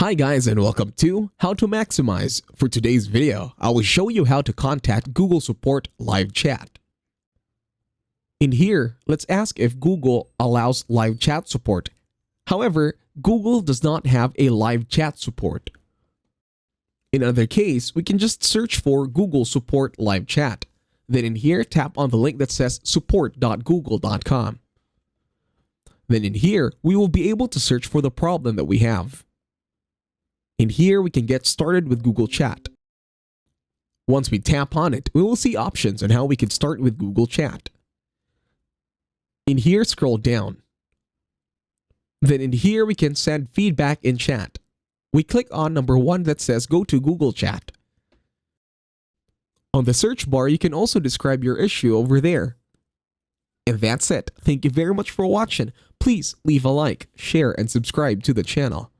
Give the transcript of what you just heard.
Hi guys and welcome to How to Maximize. For today's video, I will show you how to contact Google Support live chat. In here, let's ask if Google allows live chat support. However, Google does not have a live chat support. In another case, we can just search for Google Support live chat. Then in here, tap on the link that says support.google.com. Then in here, we will be able to search for the problem that we have. In here, we can get started with Google Chat. Once we tap on it, we will see options on how we can start with Google Chat. In here, scroll down. Then in here, we can send feedback in chat. We click on number 1 that says go to Google Chat. On the search bar, you can also describe your issue over there. And that's it. Thank you very much for watching. Please leave a like, share, and subscribe to the channel.